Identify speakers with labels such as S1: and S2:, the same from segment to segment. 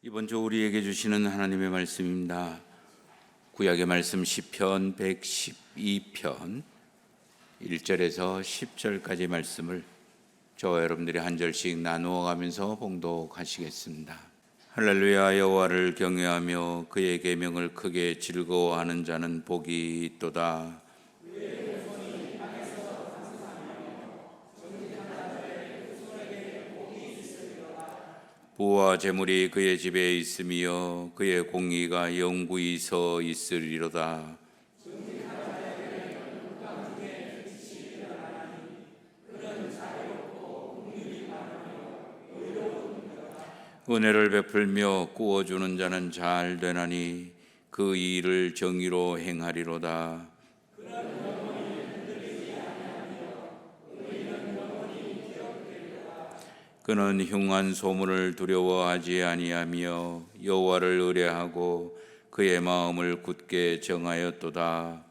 S1: 이번 주 우리에게 주시는 하나님의 말씀입니다. 구약의 말씀 시편 112편 1절에서 10절까지 말씀을 저와 여러분들이 한 절씩 나누어 가면서 봉독하시겠습니다. 할렐루야. 여호와를 경외하며 그의 계명을 크게 즐거워하는 자는 복이 있도다. 부와 재물이 그의 집에 있으며 그의 공의가 영구히 서 있으리로다. 은혜를 베풀며 구워주는 자는 잘 되나니 그 일을 정의로 행하리로다. 그는 흉한 소문을 두려워하지 아니하며 여호와를 의뢰하고 그의 마음을 굳게 정하였도다.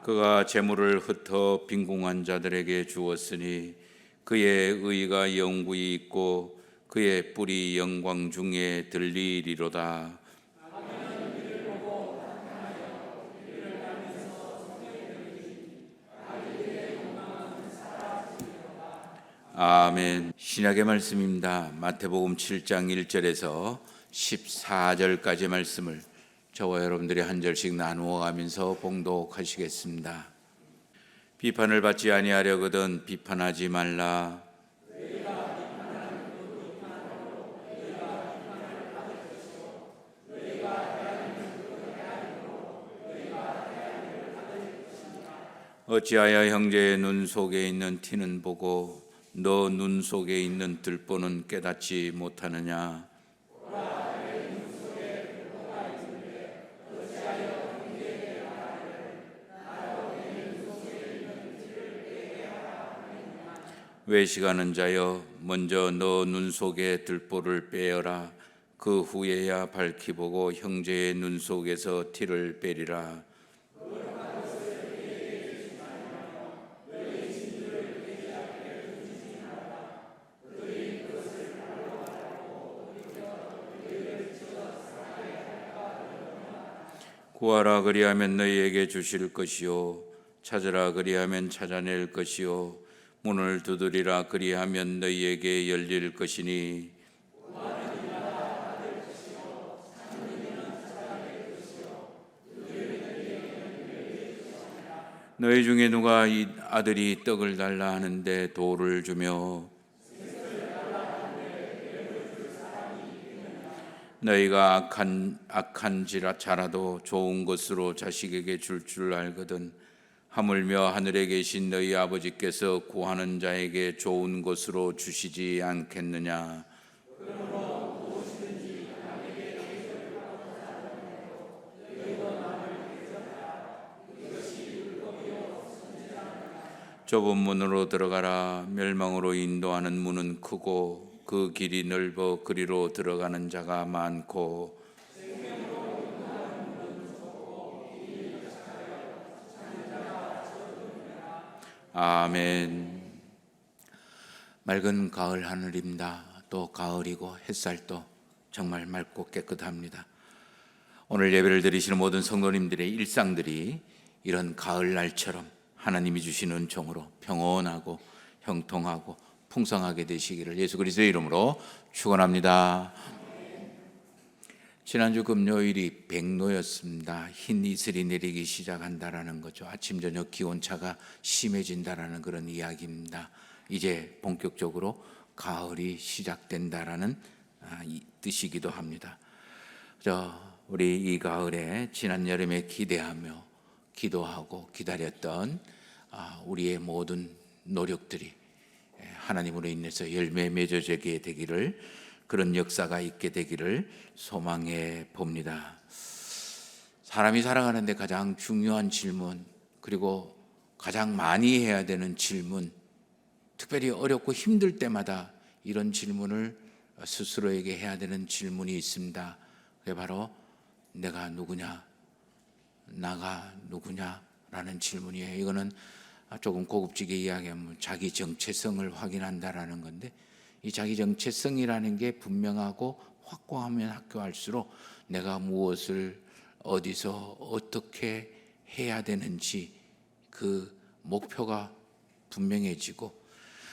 S1: 그가 재물을 흩어 빈궁한 자들에게 주었으니 그의 의가 영구히 있고 그의 뿔이 영광 중에 들리리로다. 아멘. 신약의 말씀입니다. 마태복음 7장 1절에서 14절까지 말씀을 저와 여러분들이 한 절씩 나누어 가면서 봉독하시겠습니다. 비판을 받지 아니하려거든 비판하지 말라. 어찌하여 형제의 눈 속에 있는 티는 보고 너 눈 속에 있는 들보는 깨닫지 못하느냐. 외식하는 자여 먼저 너 눈 속의 들보를 빼어라. 그 후에야 밝히 보고 형제의 눈 속에서 티를 빼리라. 구하라 그리하면 너희에게 주실 것이요 찾으라 그리하면 찾아낼 것이요 문을 두드리라 그리하면 너희에게 열릴 것이니 너희 중에 누가 이 아들이 떡을 달라 하는데 돌을 주며 너희가 악한 자라도 좋은 것으로 자식에게 줄 알거든 하물며 하늘에 계신 너희 아버지께서 구하는 자에게 좋은 것으로 주시지 않겠느냐. 좁은 문으로 들어가라. 멸망으로 인도하는 문은 크고 그 길이 넓어 그리로 들어가는 자가 많고 아멘. 맑은 가을 하늘입니다. 또 가을이고 햇살도 정말 맑고 깨끗합니다. 오늘 예배를 드리시는 모든 성도님들의 일상들이 이런 가을날처럼 하나님이 주시는 은총으로 평온하고 형통하고 풍성하게 되시기를 예수 그리스도의 이름으로 축원합니다. 지난주 금요일이 백로였습니다. 흰 이슬이 내리기 시작한다라는 거죠. 아침 저녁 기온차가 심해진다라는 그런 이야기입니다. 이제 본격적으로 가을이 시작된다라는 뜻이기도 합니다. 우리 이 가을에 지난 여름에 기대하며 기도하고 기다렸던 우리의 모든 노력들이 하나님으로 인해서 열매 맺어지게 되기를, 그런 역사가 있게 되기를 소망해 봅니다. 사람이 살아가는데 가장 중요한 질문, 그리고 가장 많이 해야 되는 질문, 특별히 어렵고 힘들 때마다 이런 질문을 스스로에게 해야 되는 질문이 있습니다. 그게 바로 내가 누구냐, 나가 누구냐 라는 질문이에요. 이거는 조금 고급지게 이야기하면 자기 정체성을 확인한다라는 건데, 이 자기 정체성이라는 게 분명하고 확고하면 확고할수록 내가 무엇을 어디서 어떻게 해야 되는지 그 목표가 분명해지고,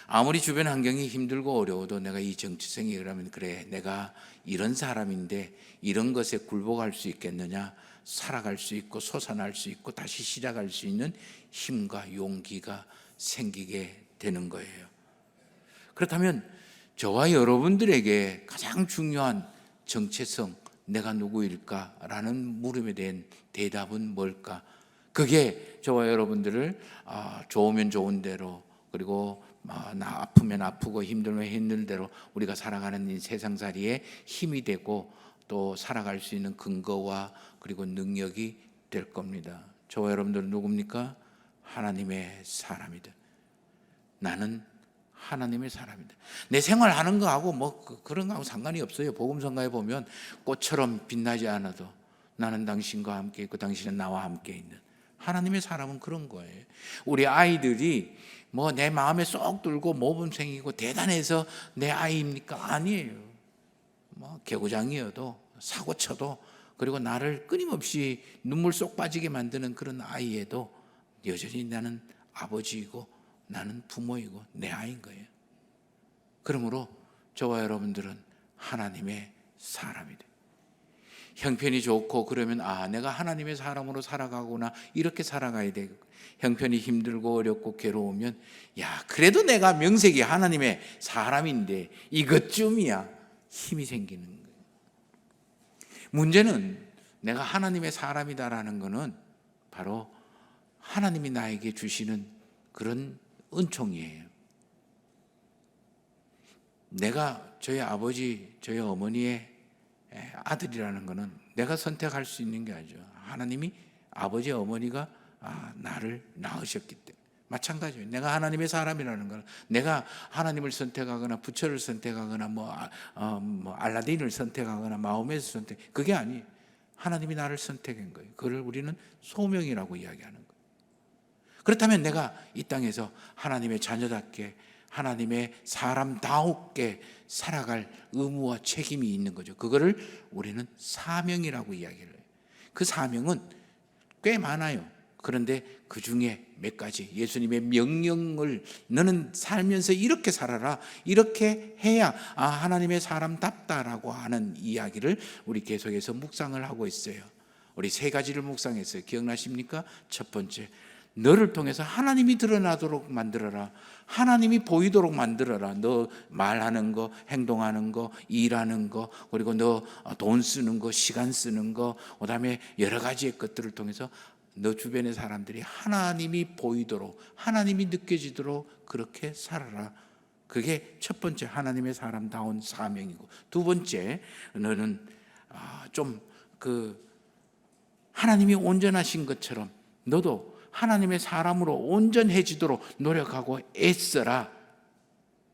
S1: 아무리 주변 환경이 힘들고 어려워도 내가 이 정체성이, 그러면 그래, 내가 이런 사람인데 이런 것에 굴복할 수 있겠느냐, 살아갈 수 있고 솟아날 수 있고 다시 시작할 수 있는 힘과 용기가 생기게 되는 거예요. 그렇다면 저와 여러분들에게 가장 중요한 정체성, 내가 누구일까라는 물음에 대한 대답은 뭘까? 그게 저와 여러분들을 좋으면 좋은 대로, 그리고 나 아프면 아프고 힘들면 힘든 대로 우리가 살아가는 이 세상살이에 힘이 되고 또 살아갈 수 있는 근거와 그리고 능력이 될 겁니다. 저와 여러분들은 누굽니까? 하나님의 사람이다. 나는 하나님의 사람이다. 내 생활하는 거하고 그런 거하고 상관이 없어요. 복음성가에 보면 꽃처럼 빛나지 않아도 나는 당신과 함께 있고 당신은 나와 함께 있는 하나님의 사람은 그런 거예요. 우리 아이들이 내 마음에 쏙 들고 모범생이고 대단해서 내 아이입니까? 아니에요. 개구장이어도 사고쳐도, 그리고 나를 끊임없이 눈물 쏙 빠지게 만드는 그런 아이에도 여전히 나는 아버지이고 나는 부모이고 내 아이인 거예요. 그러므로 저와 여러분들은 하나님의 사람이 돼요. 형편이 좋고 그러면 내가 하나님의 사람으로 살아가구나, 이렇게 살아가야 되고, 형편이 힘들고 어렵고 괴로우면 그래도 내가 명색이 하나님의 사람인데 이것쯤이야, 힘이 생기는 거예요. 문제는 내가 하나님의 사람이다라는 것은 바로 하나님이 나에게 주시는 그런 은총이에요. 내가 저희 아버지, 저희 어머니의 아들이라는 것은 내가 선택할 수 있는 게 아니죠. 하나님이, 아버지, 어머니가 나를 낳으셨기 때문에. 마찬가지예요. 내가 하나님의 사람이라는 건 내가 하나님을 선택하거나 부처를 선택하거나 알라딘을 선택하거나 마호메를 선택, 그게 아니에요. 하나님이 나를 선택한 거예요. 그걸 우리는 소명이라고 이야기하는 거예요. 그렇다면 내가 이 땅에서 하나님의 자녀답게, 하나님의 사람다우게 살아갈 의무와 책임이 있는 거죠. 그거를 우리는 사명이라고 이야기를 해요. 그 사명은 꽤 많아요. 그런데 그 중에 몇 가지, 예수님의 명령을 너는 살면서 이렇게 살아라, 이렇게 해야 하나님의 사람답다라고 하는 이야기를 우리 계속해서 묵상을 하고 있어요. 우리 세 가지를 묵상했어요. 기억나십니까? 첫 번째, 너를 통해서 하나님이 드러나도록 만들어라. 하나님이 보이도록 만들어라. 너 말하는 거, 행동하는 거, 일하는 거, 그리고 너 돈 쓰는 거, 시간 쓰는 거, 그다음에 여러 가지의 것들을 통해서 너 주변의 사람들이 하나님이 보이도록, 하나님이 느껴지도록 그렇게 살아라. 그게 첫 번째 하나님의 사람다운 사명이고, 두 번째, 너는 하나님이 온전하신 것처럼 너도 하나님의 사람으로 온전해지도록 노력하고 애써라.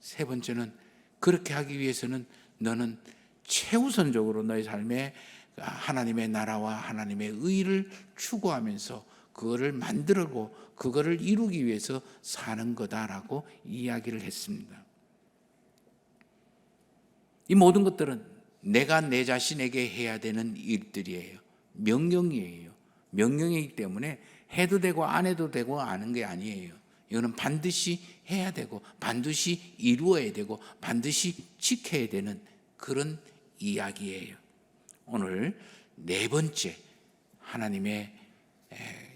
S1: 세 번째는, 그렇게 하기 위해서는 너는 최우선적으로 너의 삶에 하나님의 나라와 하나님의 의를 추구하면서 그거를 만들고 그거를 이루기 위해서 사는 거다라고 이야기를 했습니다. 이 모든 것들은 내가 내 자신에게 해야 되는 일들이에요. 명령이에요. 명령이기 때문에 해도 되고 안 해도 되고 아는 게 아니에요. 이거는 반드시 해야 되고 반드시 이루어야 되고 반드시 지켜야 되는 그런 이야기예요. 오늘 네 번째, 하나님의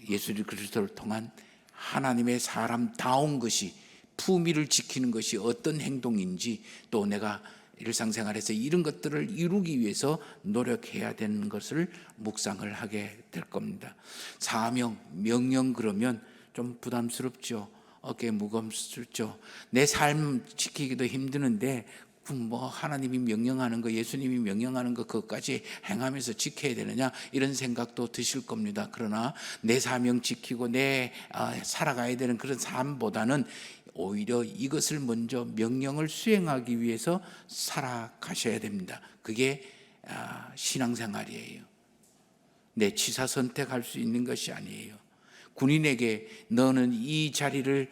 S1: 예수 그리스도를 통한 하나님의 사람다운 것이, 품위를 지키는 것이 어떤 행동인지, 또 내가 일상생활에서 이런 것들을 이루기 위해서 노력해야 되는 것을 묵상을 하게 될 겁니다. 사명, 명령 그러면 좀 부담스럽죠. 어깨 무겁죠. 내 삶 지키기도 힘드는데 하나님이 명령하는 거, 예수님이 명령하는 거 그것까지 행하면서 지켜야 되느냐, 이런 생각도 드실 겁니다. 그러나 내 사명 지키고 내 살아가야 되는 그런 삶보다는 오히려 이것을 먼저 명령을 수행하기 위해서 살아가셔야 됩니다. 그게 신앙생활이에요. 내 취사 선택할 수 있는 것이 아니에요. 군인에게 너는 이 자리를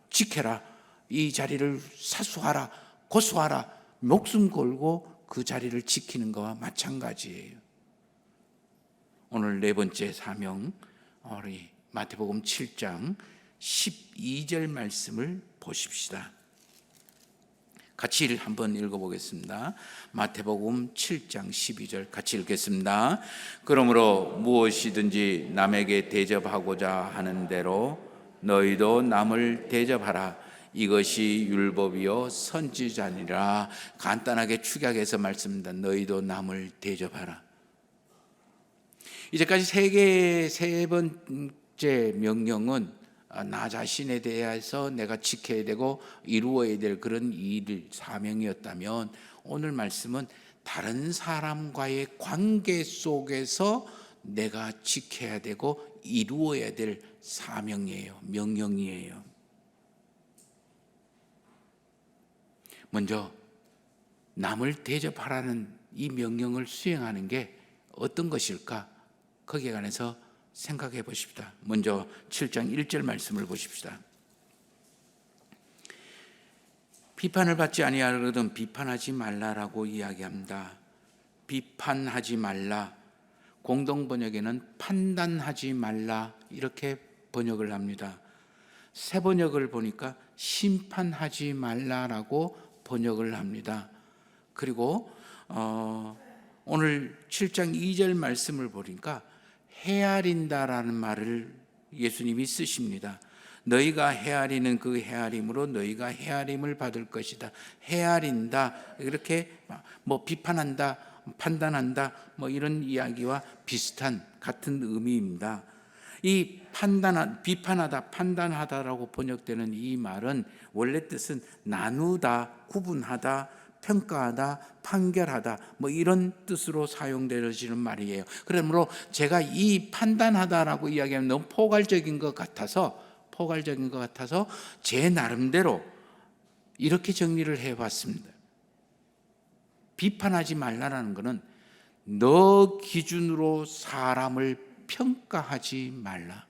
S1: 지켜라, 이 자리를 사수하라, 고수하라, 목숨 걸고 그 자리를 지키는 것과 마찬가지예요. 오늘 네 번째 사명, 우리 마태복음 7장 12절 말씀을 보십시다. 같이 한번 읽어보겠습니다. 마태복음 7장 12절 같이 읽겠습니다. 그러므로 무엇이든지 남에게 대접하고자 하는 대로 너희도 남을 대접하라. 이것이 율법이요 선지자니라. 간단하게 축약해서 말씀입니다. 너희도 남을 대접하라. 이제까지 세 번째 명령은 나 자신에 대해서 내가 지켜야 되고 이루어야 될 그런 일, 사명이었다면, 오늘 말씀은 다른 사람과의 관계 속에서 내가 지켜야 되고 이루어야 될 사명이에요. 명령이에요. 먼저 남을 대접하라는 이 명령을 수행하는 게 어떤 것일까? 거기에 관해서 생각해 보십시다. 먼저 7장 1절 말씀을 보십시다. 비판을 받지 아니하거든 비판하지 말라라고 이야기합니다. 비판하지 말라, 공동번역에는 판단하지 말라 이렇게 번역을 합니다. 새 번역을 보니까 심판하지 말라라고 번역을 합니다. 그리고 오늘 7장 2절 말씀을 보니까 헤아린다라는 말을 예수님이 쓰십니다. 너희가 헤아리는 그 헤아림으로 너희가 헤아림을 받을 것이다. 헤아린다, 이렇게 비판한다, 판단한다, 이런 이야기와 비슷한 같은 의미입니다. 이 비판하다, 판단하다라고 번역되는 이 말은 원래 뜻은 나누다, 구분하다, 평가하다, 판결하다, 이런 뜻으로 사용되어지는 말이에요. 그러므로 제가 이 판단하다라고 이야기하면 너무 포괄적인 것 같아서 제 나름대로 이렇게 정리를 해봤습니다. 비판하지 말라라는 것은 너 기준으로 사람을 평가하지 말라.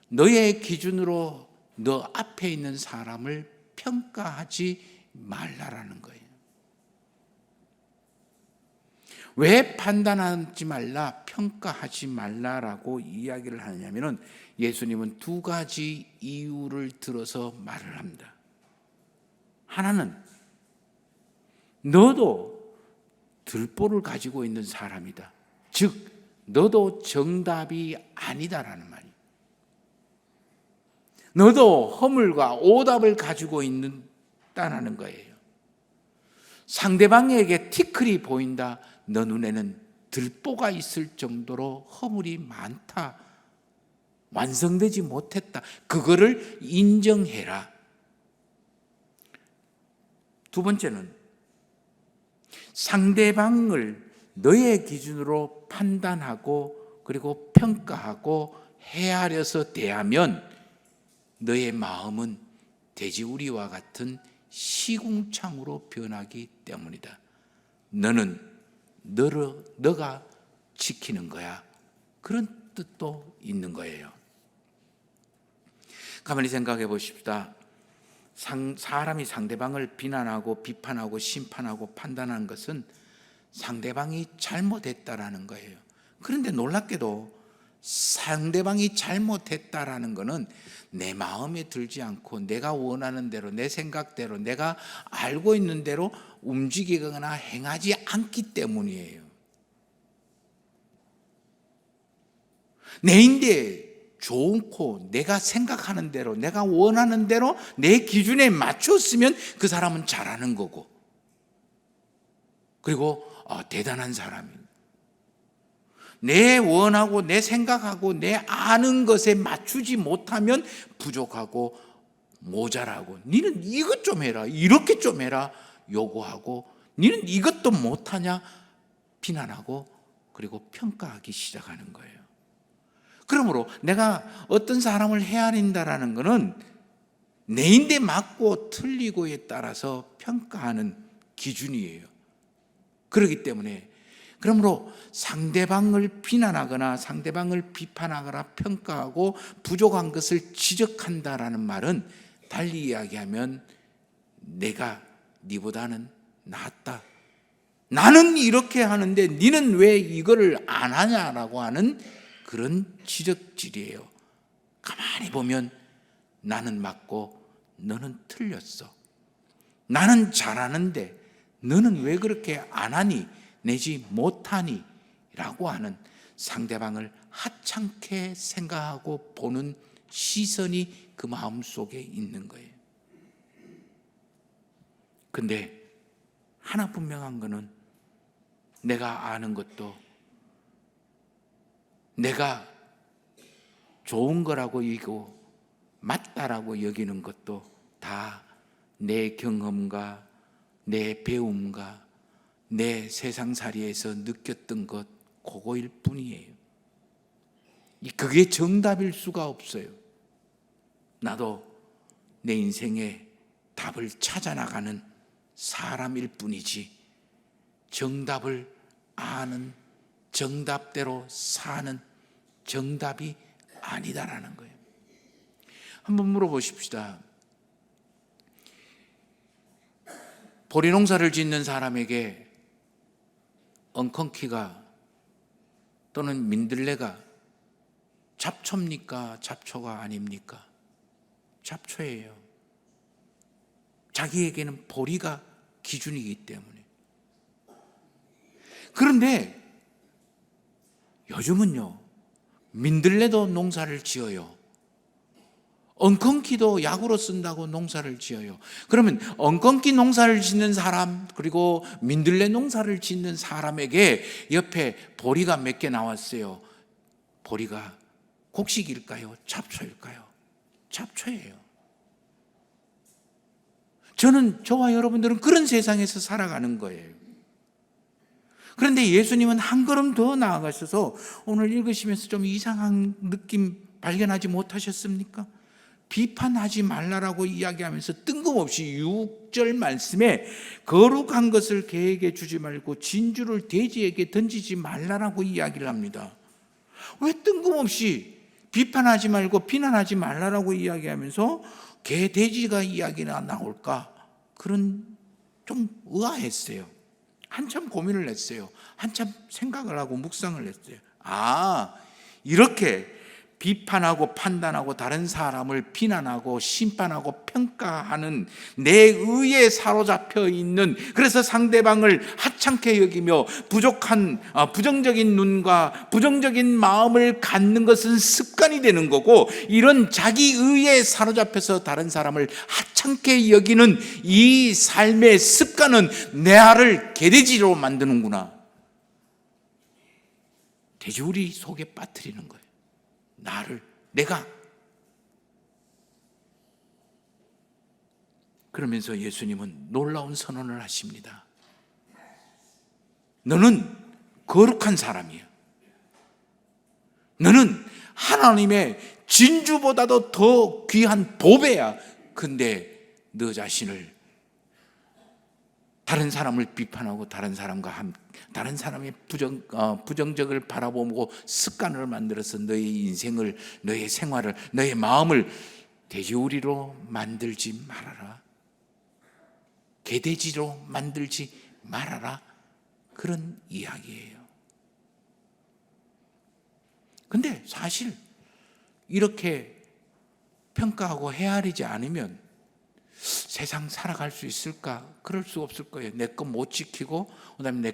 S1: 너의 기준으로 너 앞에 있는 사람을 평가하지 말라라는 거예요. 왜 판단하지 말라, 평가하지 말라라고 이야기를 하느냐면 예수님은 두 가지 이유를 들어서 말을 합니다. 하나는 너도 들보를 가지고 있는 사람이다. 즉 너도 정답이 아니다라는 말이에요. 너도 허물과 오답을 가지고 있다라는 거예요. 상대방에게 티끌이 보인다. 너 눈에는 들보가 있을 정도로 허물이 많다. 완성되지 못했다. 그거를 인정해라. 두 번째는 상대방을 너의 기준으로 판단하고 그리고 평가하고 헤아려서 대하면 너의 마음은 돼지우리와 같은 시궁창으로 변하기 때문이다. 너는 너가 지키는 거야. 그런 뜻도 있는 거예요. 가만히 생각해 보십시다. 사람이 상대방을 비난하고 비판하고 심판하고 판단하는 것은 상대방이 잘못했다라는 거예요. 그런데 놀랍게도 상대방이 잘못했다라는 것은 내 마음에 들지 않고 내가 원하는 대로, 내 생각대로, 내가 알고 있는 대로 움직이거나 행하지 않기 때문이에요. 내인데 좋고 내가 생각하는 대로, 내가 원하는 대로 내 기준에 맞췄으면 그 사람은 잘하는 거고, 그리고 대단한 사람입니다. 내 원하고 내 생각하고 내 아는 것에 맞추지 못하면 부족하고 모자라고, 니는 이것 좀 해라, 이렇게 좀 해라 요구하고, 니는 이것도 못하냐 비난하고 그리고 평가하기 시작하는 거예요. 그러므로 내가 어떤 사람을 헤아린다라는 것은 내인데 맞고 틀리고에 따라서 평가하는 기준이에요. 그렇기 때문에 그러므로 상대방을 비난하거나 상대방을 비판하거나 평가하고 부족한 것을 지적한다라는 말은 달리 이야기하면 내가 네보다는 낫다, 나는 이렇게 하는데 너는 왜 이거를 안 하냐라고 하는 그런 지적질이에요. 가만히 보면 나는 맞고 너는 틀렸어, 나는 잘하는데 너는 왜 그렇게 안 하니 내지 못하니 라고 하는 상대방을 하찮게 생각하고 보는 시선이 그 마음속에 있는 거예요. 근데 하나 분명한 거는 내가 아는 것도 내가 좋은 거라고 여기고 맞다라고 여기는 것도 다 내 경험과 내 배움과 내 세상살이에서 느꼈던 것 그거일 뿐이에요. 그게 정답일 수가 없어요. 나도 내 인생에 답을 찾아 나가는 사람일 뿐이지 정답을 아는, 정답대로 사는 정답이 아니다라는 거예요. 한번 물어보십시다. 보리 농사를 짓는 사람에게 엉겅퀴가 또는 민들레가 잡초입니까? 잡초가 아닙니까? 잡초예요. 자기에게는 보리가 기준이기 때문에. 그런데 요즘은요, 민들레도 농사를 지어요. 엉겅퀴도 약으로 쓴다고 농사를 지어요. 그러면 엉겅퀴 농사를 짓는 사람 그리고 민들레 농사를 짓는 사람에게 옆에 보리가 몇 개 나왔어요. 보리가 곡식일까요? 잡초일까요? 잡초예요. 저와 여러분들은 그런 세상에서 살아가는 거예요. 그런데 예수님은 한 걸음 더 나아가셔서 오늘 읽으시면서 좀 이상한 느낌 발견하지 못하셨습니까? 비판하지 말라라고 이야기하면서 뜬금없이 6절 말씀에 거룩한 것을 개에게 주지 말고 진주를 돼지에게 던지지 말라라고 이야기를 합니다. 왜 뜬금없이 비판하지 말고 비난하지 말라라고 이야기하면서 개, 돼지가 이야기가 나올까? 그런 좀 의아했어요. 한참 고민을 했어요. 한참 생각을 하고 묵상을 했어요. 이렇게 비판하고 판단하고 다른 사람을 비난하고 심판하고 평가하는 내 의에 사로잡혀 있는, 그래서 상대방을 하찮게 여기며 부정적인 눈과 부정적인 마음을 갖는 것은 습관이 되는 거고, 이런 자기 의에 사로잡혀서 다른 사람을 하찮게 여기는 이 삶의 습관은 내 알을 개돼지로 만드는구나. 돼지우리 속에 빠뜨리는 거예요. 내가. 그러면서 예수님은 놀라운 선언을 하십니다. 너는 거룩한 사람이야. 너는 하나님의 진주보다도 더 귀한 보배야. 근데 너 자신을 다른 사람을 비판하고 다른 사람의 부정적을 바라보고 습관을 만들어서 너의 인생을, 너의 생활을, 너의 마음을 돼지우리로 만들지 말아라. 개돼지로 만들지 말아라. 그런 이야기예요. 근데 사실 이렇게 평가하고 헤아리지 않으면 세상 살아갈 수 있을까? 그럴 수 없을 거예요. 내 거 못 지키고, 그다음에 내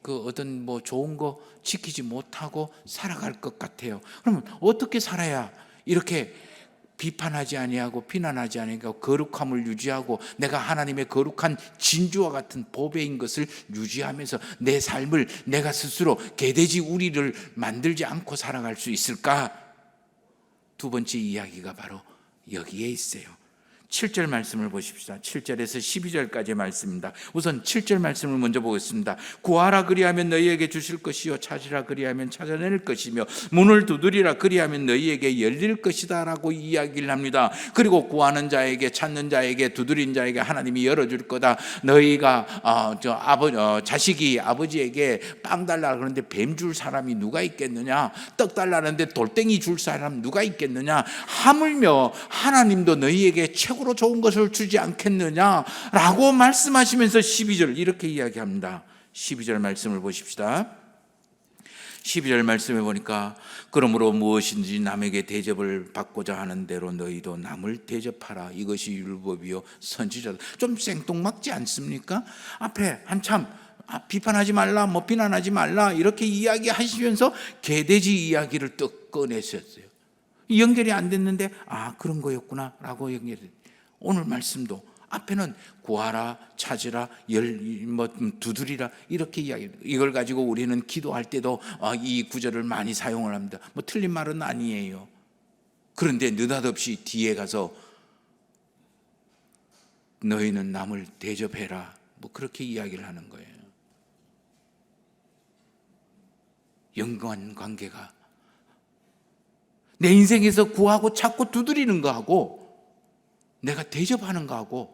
S1: 어떤 좋은 거 지키지 못하고 살아갈 것 같아요. 그러면 어떻게 살아야 이렇게 비판하지 아니하고 비난하지 아니하고 거룩함을 유지하고 내가 하나님의 거룩한 진주와 같은 보배인 것을 유지하면서 내 삶을 내가 스스로 개돼지 우리를 만들지 않고 살아갈 수 있을까? 두 번째 이야기가 바로 여기에 있어요. 7절 말씀을 보십시다. 7절에서 12절까지의 말씀입니다. 우선 7절 말씀을 먼저 보겠습니다. 구하라 그리하면 너희에게 주실 것이요 찾으라 그리하면 찾아낼 것이며 문을 두드리라 그리하면 너희에게 열릴 것이다 라고 이야기를 합니다. 그리고 구하는 자에게 찾는 자에게 두드린 자에게 하나님이 열어줄 거다. 너희가 자식이 아버지에게 빵 달라 그러는데 뱀 줄 사람이 누가 있겠느냐, 떡 달라는데 돌덩이 줄 사람 누가 있겠느냐, 하물며 하나님도 너희에게 최고로 좋은 것을 주지 않겠느냐라고 말씀하시면서 12절 이렇게 이야기합니다. 12절 말씀을 보십시다. 12절 말씀에 보니까 그러므로 무엇인지 남에게 대접을 받고자 하는 대로 너희도 남을 대접하라. 이것이 율법이요 선지자다. 좀 생뚱맞지 않습니까? 앞에 한참 비판하지 말라, 비난하지 말라 이렇게 이야기하시면서 개돼지 이야기를 또 꺼내셨어요. 연결이 안 됐는데 그런 거였구나 라고 연결이. 오늘 말씀도 앞에는 구하라, 찾으라, 두드리라 이렇게 이야기합니다. 이걸 가지고 우리는 기도할 때도 이 구절을 많이 사용을 합니다. 틀린 말은 아니에요. 그런데 느닷없이 뒤에 가서 너희는 남을 대접해라 그렇게 이야기를 하는 거예요. 연관 관계가 내 인생에서 구하고 찾고 두드리는 거하고 내가 대접하는 거하고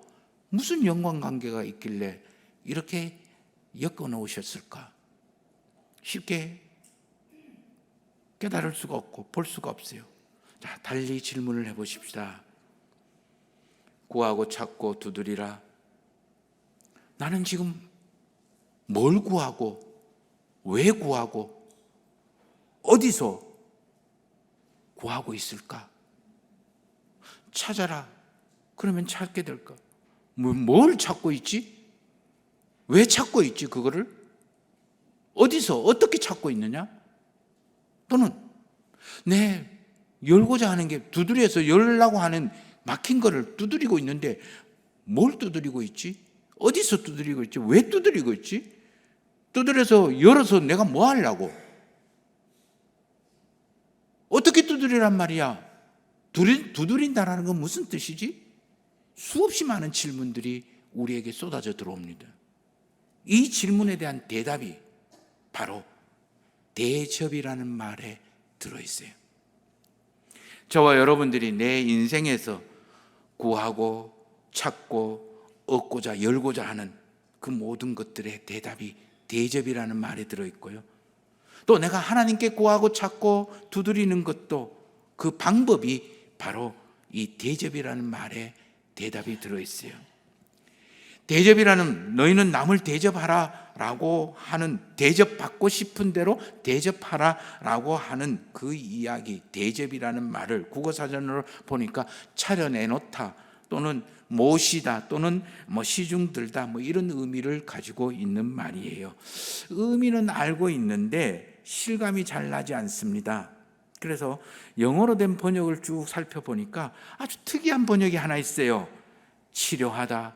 S1: 무슨 연관관계가 있길래 이렇게 엮어놓으셨을까? 쉽게 깨달을 수가 없고 볼 수가 없어요. 자, 달리 질문을 해보십시다. 구하고 찾고 두드리라. 나는 지금 뭘 구하고 왜 구하고 어디서 구하고 있을까? 찾아라. 그러면 찾게 될까? 뭘 찾고 있지? 왜 찾고 있지? 그거를? 어디서 어떻게 찾고 있느냐? 또는 열고자 하는 게 두드려서 열려고 하는 막힌 거를 두드리고 있는데 뭘 두드리고 있지? 어디서 두드리고 있지? 왜 두드리고 있지? 두드려서 열어서 내가 뭐 하려고? 어떻게 두드리란 말이야? 두드린다라는 건 무슨 뜻이지? 수없이 많은 질문들이 우리에게 쏟아져 들어옵니다. 이 질문에 대한 대답이 바로 대접이라는 말에 들어있어요. 저와 여러분들이 내 인생에서 구하고 찾고 얻고자 열고자 하는 그 모든 것들의 대답이 대접이라는 말에 들어있고요. 또 내가 하나님께 구하고 찾고 두드리는 것도 그 방법이 바로 이 대접이라는 말에 대답이 들어있어요. 대접이라는 너희는 남을 대접하라 라고 하는 대접받고 싶은 대로 대접하라 라고 하는 그 이야기 대접이라는 말을 국어사전으로 보니까 차려내놓다 또는 모시다 또는 시중들다 이런 의미를 가지고 있는 말이에요. 의미는 알고 있는데 실감이 잘 나지 않습니다. 그래서 영어로 된 번역을 쭉 살펴보니까 아주 특이한 번역이 하나 있어요. 치료하다,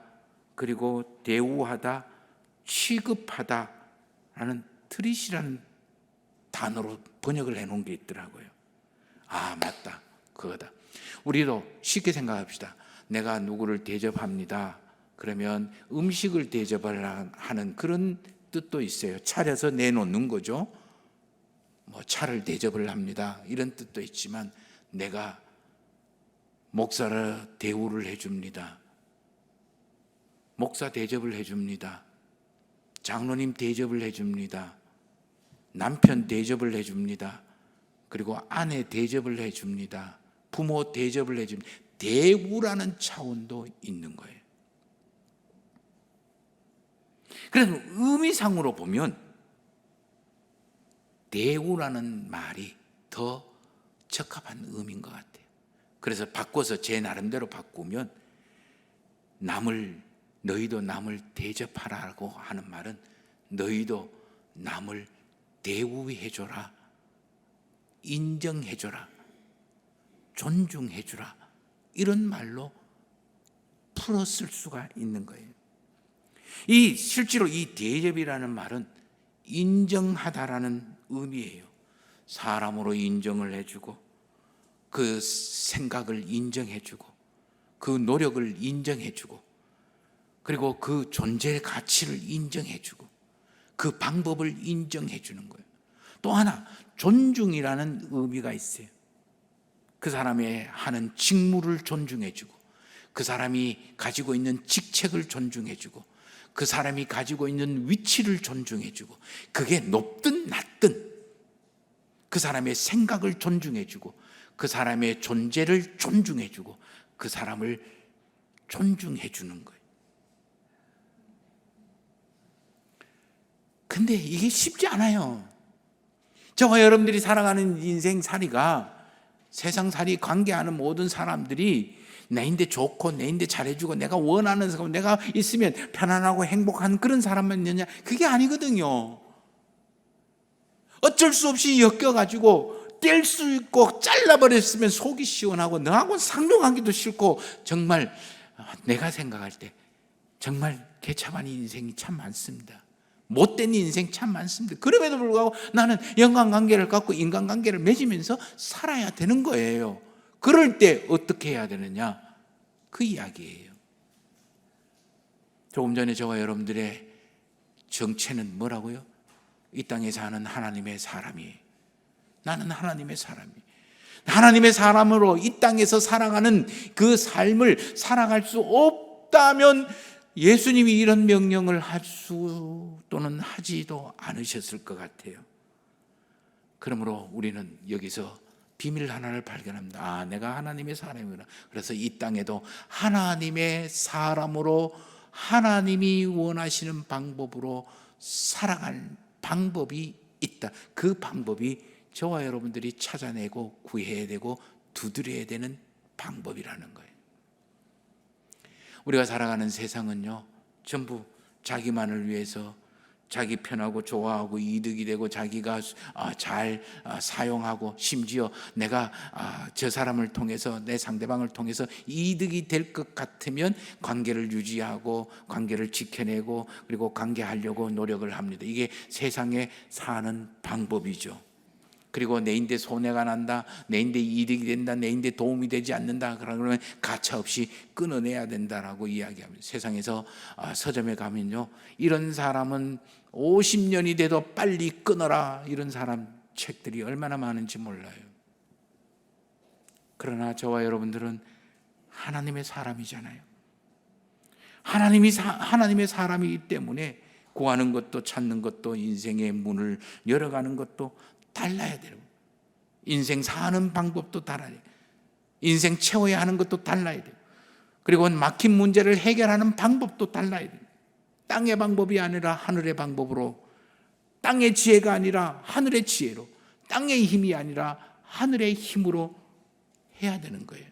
S1: 그리고 대우하다, 취급하다 라는 트릿이라는 단어로 번역을 해놓은 게 있더라고요. 맞다, 그거다. 우리도 쉽게 생각합시다. 내가 누구를 대접합니다. 그러면 음식을 대접하는 그런 뜻도 있어요. 차려서 내놓는 거죠. 차를 대접을 합니다. 이런 뜻도 있지만 내가 목사를 대우를 해줍니다. 목사 대접을 해줍니다. 장로님 대접을 해줍니다. 남편 대접을 해줍니다. 그리고 아내 대접을 해줍니다. 부모 대접을 해줍니다. 대우라는 차원도 있는 거예요. 그래서 의미상으로 보면 대우라는 말이 더 적합한 의미인 것 같아요. 그래서 바꿔서 제 나름대로 바꾸면 너희도 남을 대접하라고 하는 말은 너희도 남을 대우해줘라, 인정해줘라, 존중해줘라 이런 말로 풀었을 수가 있는 거예요. 실제로 이 대접이라는 말은 인정하다라는 의미예요. 사람으로 인정을 해주고 그 생각을 인정해주고 그 노력을 인정해주고, 그리고 그 존재의 가치를 인정해주고, 그 방법을 인정해주는 거예요. 또 하나, 존중이라는 의미가 있어요. 그 사람의 하는 직무를 존중해주고, 그 사람이 가지고 있는 직책을 존중해주고, 그 사람이 가지고 있는 위치를 존중해주고, 그게 높든 낮든 그 사람의 생각을 존중해주고, 그 사람의 존재를 존중해주고, 그 사람을 존중해주는 거예요. 근데 이게 쉽지 않아요. 저와 여러분들이 살아가는 인생살이가, 세상살이 관계하는 모든 사람들이 내인데 좋고 내인데 잘해주고 내가 원하는 사람, 내가 있으면 편안하고 행복한 그런 사람만 있느냐? 그게 아니거든요. 어쩔 수 없이 엮여가지고 뗄 수 있고 잘라버렸으면 속이 시원하고 너하고 상종하기도 싫고, 정말 내가 생각할 때 정말 개차반인 인생이 참 많습니다. 못된 인생 참 많습니다. 그럼에도 불구하고 나는 연관관계를 갖고 인간관계를 맺으면서 살아야 되는 거예요. 그럴 때 어떻게 해야 되느냐? 그 이야기예요. 조금 전에 저와 여러분들의 정체는 뭐라고요? 이 땅에 사는 하나님의 사람이에요. 나는 하나님의 사람이에요. 하나님의 사람으로 이 땅에서 살아가는 그 삶을 살아갈 수 없다면 예수님이 이런 명령을 할 수 또는 하지도 않으셨을 것 같아요. 그러므로 우리는 여기서 비밀 하나를 발견합니다. 아, 내가 하나님의 사람이구나. 그래서 이 땅에도 하나님의 사람으로 하나님이 원하시는 방법으로 살아갈 방법이 있다. 그 방법이 저와 여러분들이 찾아내고 구해야 되고 두드려야 되는 방법이라는 거예요. 우리가 살아가는 세상은요, 전부 자기만을 위해서, 자기 편하고 좋아하고 이득이 되고 자기가 잘 사용하고, 심지어 내가 저 사람을 통해서, 내 상대방을 통해서 이득이 될 것 같으면 관계를 유지하고 관계를 지켜내고, 그리고 관계하려고 노력을 합니다. 이게 세상에 사는 방법이죠. 그리고 내인데 손해가 난다, 내인데 이득이 된다, 내인데 도움이 되지 않는다, 그러면 가차없이 끊어내야 된다라고 이야기합니다. 세상에서 서점에 가면요, 이런 사람은 50년이 돼도 빨리 끊어라, 이런 사람 책들이 얼마나 많은지 몰라요. 그러나 저와 여러분들은 하나님의 사람이잖아요. 하나님의 사람이기 때문에 구하는 것도 찾는 것도 인생의 문을 열어가는 것도 달라야 돼요. 인생 사는 방법도 달라야 돼요. 인생 채워야 하는 것도 달라야 돼요. 그리고 막힌 문제를 해결하는 방법도 달라야 돼요. 땅의 방법이 아니라 하늘의 방법으로, 땅의 지혜가 아니라 하늘의 지혜로, 땅의 힘이 아니라 하늘의 힘으로 해야 되는 거예요.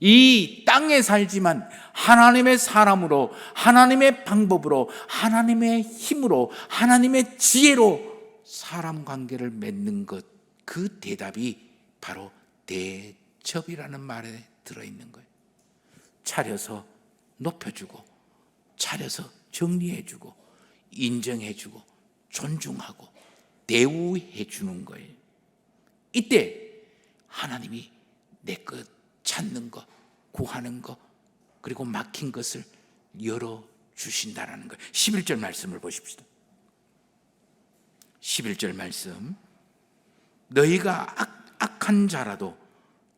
S1: 이 땅에 살지만 하나님의 사람으로, 하나님의 방법으로, 하나님의 힘으로, 하나님의 지혜로 사람 관계를 맺는 것, 그 대답이 바로 대접이라는 말에 들어있는 거예요. 차려서 높여주고, 차려서 정리해주고, 인정해주고, 존중하고, 대우해주는 거예요. 이때 하나님이 내 것 찾는 것, 구하는 것, 그리고 막힌 것을 열어주신다라는 거예요. 11절 말씀을 보십시다. 11절 말씀, 너희가 악한 자라도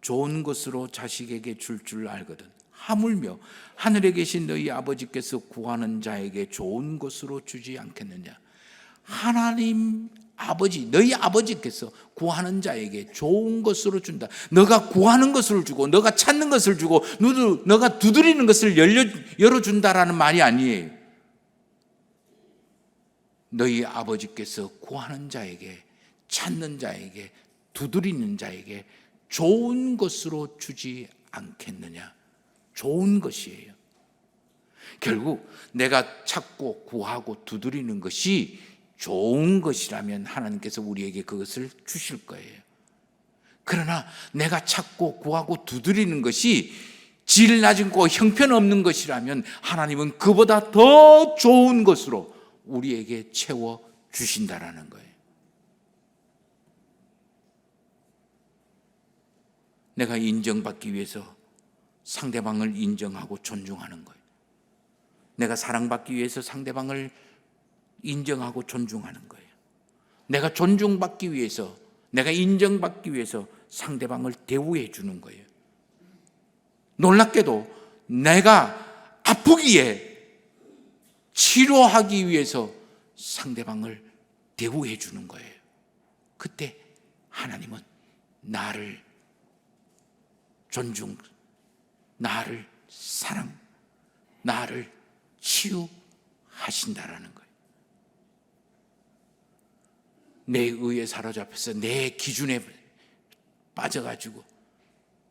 S1: 좋은 것으로 자식에게 줄 알거든 하물며 하늘에 계신 너희 아버지께서 구하는 자에게 좋은 것으로 주지 않겠느냐. 하나님 아버지, 너희 아버지께서 구하는 자에게 좋은 것으로 준다. 너가 구하는 것을 주고, 너가 찾는 것을 주고, 너가 두드리는 것을 열어준다라는 말이 아니에요. 너희 아버지께서 구하는 자에게, 찾는 자에게, 두드리는 자에게 좋은 것으로 주지 않겠느냐. 좋은 것이에요. 결국 내가 찾고 구하고 두드리는 것이 좋은 것이라면 하나님께서 우리에게 그것을 주실 거예요. 그러나 내가 찾고 구하고 두드리는 것이 질 낮고 형편없는 것이라면 하나님은 그보다 더 좋은 것으로 우리에게 채워 주신다라는 거예요. 내가 인정받기 위해서 상대방을 인정하고 존중하는 거예요. 내가 사랑받기 위해서 상대방을 인정하고 존중하는 거예요. 내가 존중받기 위해서, 내가 인정받기 위해서 상대방을 대우해 주는 거예요. 놀랍게도 내가 아프기에 치료하기 위해서 상대방을 대우해 주는 거예요. 그때 하나님은 나를 존중, 나를 사랑, 나를 치유하신다라는 거예요. 내 의에 사로잡혀서 내 기준에 빠져가지고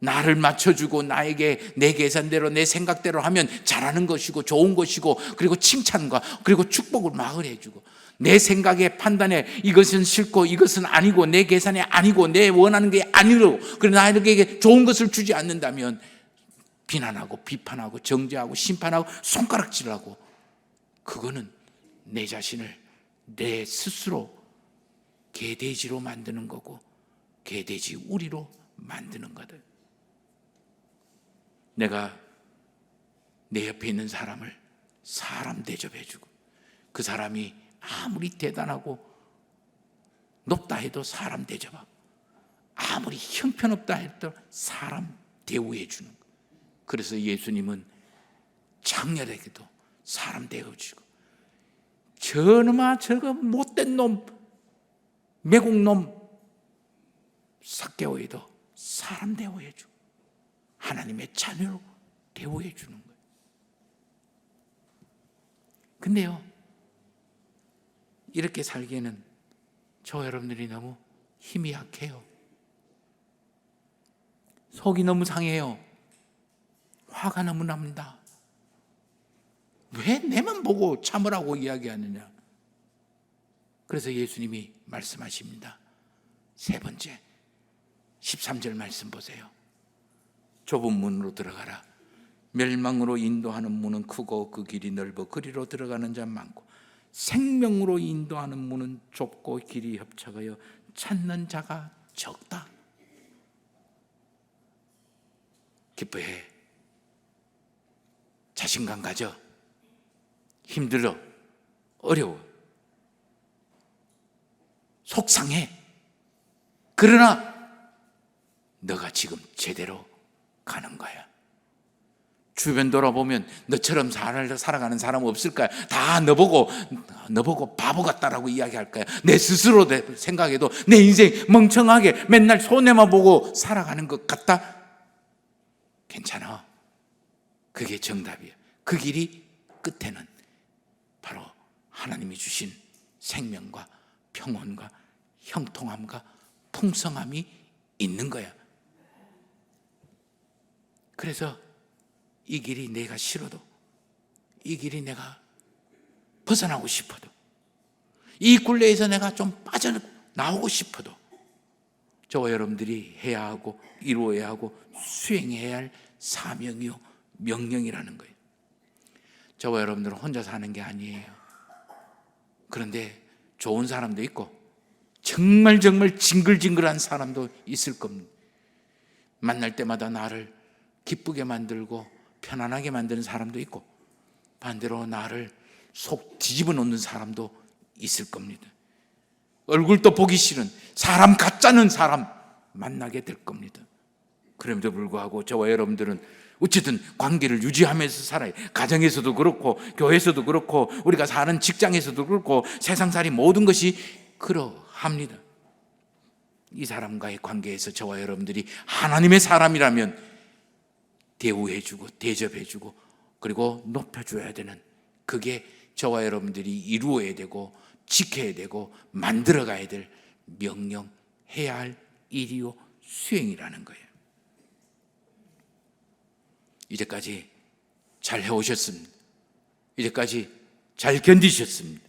S1: 나를 맞춰주고 나에게 내 계산대로 내 생각대로 하면 잘하는 것이고 좋은 것이고, 그리고 칭찬과 그리고 축복을 막을 해주고, 내 생각에 판단에 이것은 싫고 이것은 아니고 내 계산이 아니고 내 원하는 게 아니고, 그리고 나에게 좋은 것을 주지 않는다면 비난하고 비판하고 정죄하고 심판하고 손가락질하고, 그거는 내 자신을 내 스스로 개돼지로 만드는 거고 개돼지 우리로 만드는 거다. 내가 내 옆에 있는 사람을 사람 대접해주고, 그 사람이 아무리 대단하고 높다 해도 사람 대접하고, 아무리 형편없다 해도 사람 대우해주는 거예요. 그래서 예수님은 장렬하게도 사람 대우해주고, 저놈아 저거 못된 놈, 매국놈 삭개오에도 사람 대우해주고 하나님의 자녀로 대우해 주는 거예요. 근데요, 이렇게 살기에는 저 여러분들이 너무 힘이 약해요. 속이 너무 상해요. 화가 너무 납니다. 왜 내만 보고 참으라고 이야기하느냐. 그래서 예수님이 말씀하십니다. 세 번째 13절 말씀 보세요. 좁은 문으로 들어가라. 멸망으로 인도하는 문은 크고 그 길이 넓어 그리로 들어가는 자 많고, 생명으로 인도하는 문은 좁고 길이 협착하여 찾는 자가 적다. 기뻐해. 자신감 가져. 힘들어. 어려워. 속상해. 그러나 너가 지금 제대로 가는 거야. 주변 돌아보면 너처럼 살아가는 사람 없을까요? 다 너보고 바보 같다라고 이야기할 거야. 내 스스로 생각해도 내 인생 멍청하게 맨날 손해만 보고 살아가는 것 같다? 괜찮아. 그게 정답이야. 그 길이 끝에는 바로 하나님이 주신 생명과 평온과 형통함과 풍성함이 있는 거야. 그래서 이 길이 내가 싫어도, 이 길이 내가 벗어나고 싶어도, 이 굴레에서 내가 좀 빠져나오고 싶어도, 저와 여러분들이 해야 하고 이루어야 하고 수행해야 할 사명이요 명령이라는 거예요. 저와 여러분들은 혼자 사는 게 아니에요. 그런데 좋은 사람도 있고 정말 징글징글한 사람도 있을 겁니다. 만날 때마다 나를 기쁘게 만들고 편안하게 만드는 사람도 있고, 반대로 나를 속 뒤집어 놓는 사람도 있을 겁니다. 얼굴도 보기 싫은 사람 같자는 사람 만나게 될 겁니다. 그럼에도 불구하고 저와 여러분들은 어쨌든 관계를 유지하면서 살아요. 가정에서도 그렇고 교회에서도 그렇고 우리가 사는 직장에서도 그렇고 세상살이 모든 것이 그러합니다. 이 사람과의 관계에서 저와 여러분들이 하나님의 사람이라면 대우해주고 대접해주고 그리고 높여줘야 되는, 그게 저와 여러분들이 이루어야 되고 지켜야 되고 만들어가야 될 명령해야 할 일이요 수행이라는 거예요. 이제까지 잘 해오셨습니다. 이제까지 잘 견디셨습니다.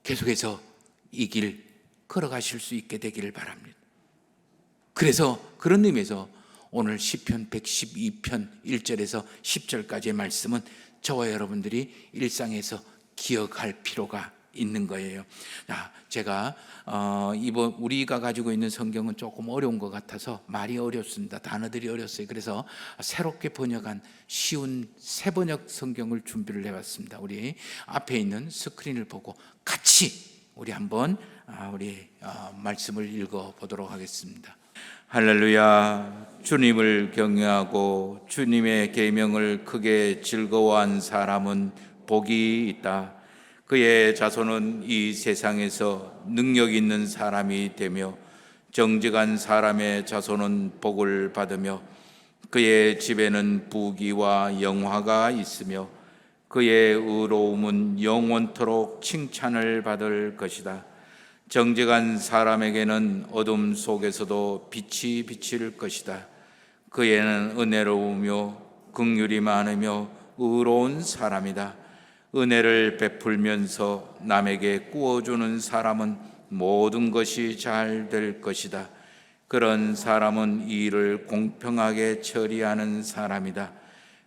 S1: 계속해서 이 길 걸어가실 수 있게 되기를 바랍니다. 그래서 그런 의미에서 오늘 시편 112편 1절에서 10절까지의 말씀은 저와 여러분들이 일상에서 기억할 필요가 있는 거예요. 제가 이번 우리가 가지고 있는 성경은 조금 어려운 것 같아서 말이 어렵습니다. 단어들이 어렸어요. 그래서 새롭게 번역한 쉬운 새 번역 성경을 준비를 해봤습니다. 우리 앞에 있는 스크린을 보고 같이 우리 한번 말씀을 읽어 보도록 하겠습니다. 할렐루야. 주님을 경외하고 주님의 계명을 크게 즐거워한 사람은 복이 있다. 그의 자손은 이 세상에서 능력 있는 사람이 되며 정직한 사람의 자손은 복을 받으며 그의 집에는 부귀와 영화가 있으며 그의 의로움은 영원토록 칭찬을 받을 것이다. 정직한 사람에게는 어둠 속에서도 빛이 비칠 것이다. 그에는 은혜로우며 긍휼이 많으며 의로운 사람이다. 은혜를 베풀면서 남에게 꾸어주는 사람은 모든 것이 잘 될 것이다. 그런 사람은 일을 공평하게 처리하는 사람이다.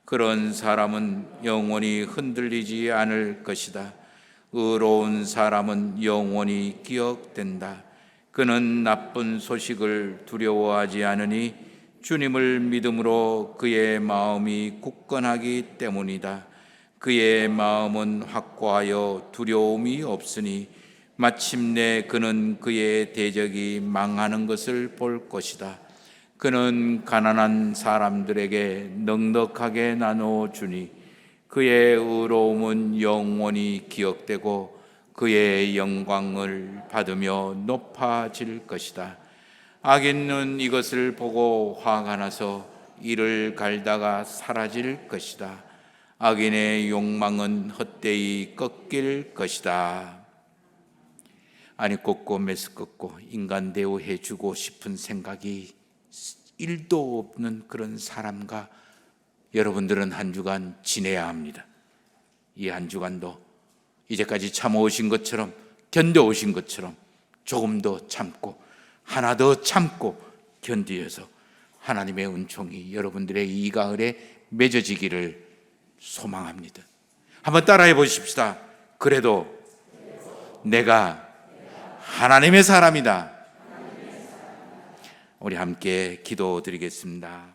S1: 그런 사람은 영원히 흔들리지 않을 것이다. 의로운 사람은 영원히 기억된다. 그는 나쁜 소식을 두려워하지 않으니 주님을 믿음으로 그의 마음이 굳건하기 때문이다. 그의 마음은 확고하여 두려움이 없으니 마침내 그는 그의 대적이 망하는 것을 볼 것이다. 그는 가난한 사람들에게 넉넉하게 나누어 주니 그의 의로움은 영원히 기억되고 그의 영광을 받으며 높아질 것이다. 악인은 이것을 보고 화가 나서 이를 갈다가 사라질 것이다. 악인의 욕망은 헛되이 꺾일 것이다. 아니 꽂고 메스껍고 인간 대우해주고 싶은 생각이 1도 없는 그런 사람과 여러분들은 한 주간 지내야 합니다. 이 한 주간도 이제까지 참아오신 것처럼 견뎌오신 것처럼 조금 더 참고 하나 더 참고 견디어서 하나님의 은총이 여러분들의 이 가을에 맺어지기를 소망합니다. 한번 따라해 보십시다. 그래도 내가 하나님의 사람이다. 우리 함께 기도드리겠습니다.